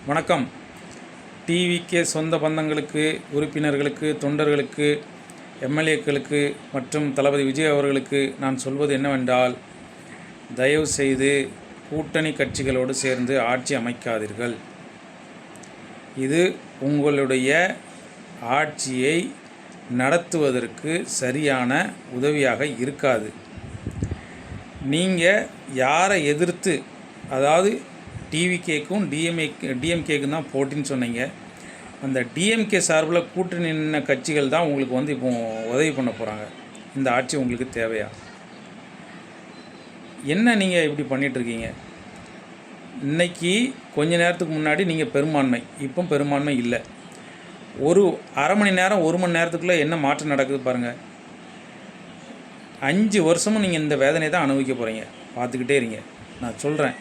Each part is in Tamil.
வணக்கம். டிவிகே சொந்த பந்தங்களுக்கு, உறுப்பினர்களுக்கு, தொண்டர்களுக்கு, எம்எல்ஏக்களுக்கு மற்றும் தளபதி விஜய் அவர்களுக்கு நான் சொல்வது என்னவென்றால், தயவுசெய்து கூட்டணி கட்சிகளோடு சேர்ந்து ஆட்சி அமைக்காதீர்கள். இது உங்களுடைய ஆட்சியை நடத்துவதற்கு சரியான உதவியாக இருக்காது. நீங்கள் யாரை எதிர்த்து, அதாவது டிவிகேக்கும் டிஎம்கேக்கும் தான் போட்டின்னு சொன்னீங்க. அந்த டிஎம்கே சார்பில் கூட்டணி நின்ன கட்சிகள் தான் உங்களுக்கு இப்போ உதவி பண்ண போகிறாங்க. இந்த ஆட்சி உங்களுக்கு தேவையா? என்ன நீங்கள் இப்படி பண்ணிகிட்ருக்கீங்க? இன்றைக்கி கொஞ்ச நேரத்துக்கு முன்னாடி நீங்கள் பெரும்பான்மை, இப்போ பெரும்பான்மை இல்லை. ஒரு அரை மணி நேரம் 1 மணி நேரத்துக்குள்ளே என்ன மாற்றம் நடக்குது பாருங்கள். 5 வருஷமும் நீங்கள் இந்த வேதனை தான் அனுபவிக்க போகிறீங்க. பார்த்துக்கிட்டே இருங்க. நான் சொல்கிறேன்,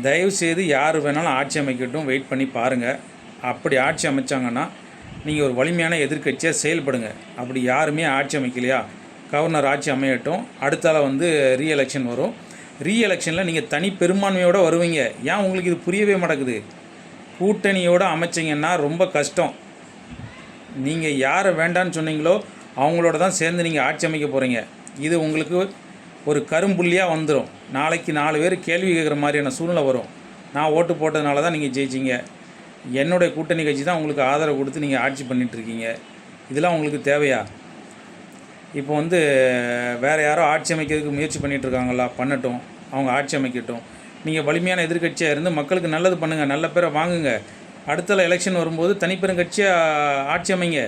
தயவுசெய்து யார் வேணாலும் ஆட்சி அமைக்கட்டும், வெயிட் பண்ணி பாருங்கள். அப்படி ஆட்சி அமைச்சாங்கன்னா நீங்கள் ஒரு வலிமையான எதிர்க்கட்சியாக செயல்படுங்க. அப்படி யாருமே ஆட்சி அமைக்கலையா, கவர்னர் ஆட்சி அமையட்டும். அடுத்தால ரீஎலெக்ஷன் வரும். ரீஎலெக்ஷனில் நீங்கள் தனி பெரும்பான்மையோடு வருவீங்க. ஏன் உங்களுக்கு இது புரியவே மாட்டேங்குது? கூட்டணியோடு அமைச்சிங்கன்னா ரொம்ப கஷ்டம். நீங்கள் யாரை வேண்டான்னு சொன்னீங்களோ அவங்களோட தான் சேர்ந்து நீங்கள் ஆட்சி அமைக்க போகிறீங்க. இது உங்களுக்கு ஒரு கரும்புள்ளியாக வந்துடும். நாளைக்கு 4 பேர் கேள்வி கேட்குற மாதிரியான சூழ்நிலை வரும். நான் ஓட்டு போட்டதுனால தான் நீங்கள் ஜெயிச்சிங்க, என்னுடைய கூட்டணி கட்சி தான் உங்களுக்கு ஆதரவு கொடுத்து நீங்கள் ஆட்சி பண்ணிகிட்ருக்கீங்க. இதெல்லாம் உங்களுக்கு தேவையா? இப்போ வேறு யாரோ ஆட்சி அமைக்கிறதுக்கு முயற்சி பண்ணிகிட்ருக்காங்களா? பண்ணட்டும், அவங்க ஆட்சி அமைக்கட்டும். நீங்கள் வலிமையான எதிர்கட்சியாக இருந்து மக்களுக்கு நல்லது பண்ணுங்கள், நல்ல பேரை வாங்குங்க. அடுத்த எலெக்ஷன் வரும்போது தனிப்பெரும் கட்சியாக ஆட்சி அமைங்க.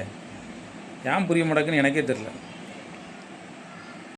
ஏன் புரிய மாட்டேங்குன்னு எனக்கே தெரியல.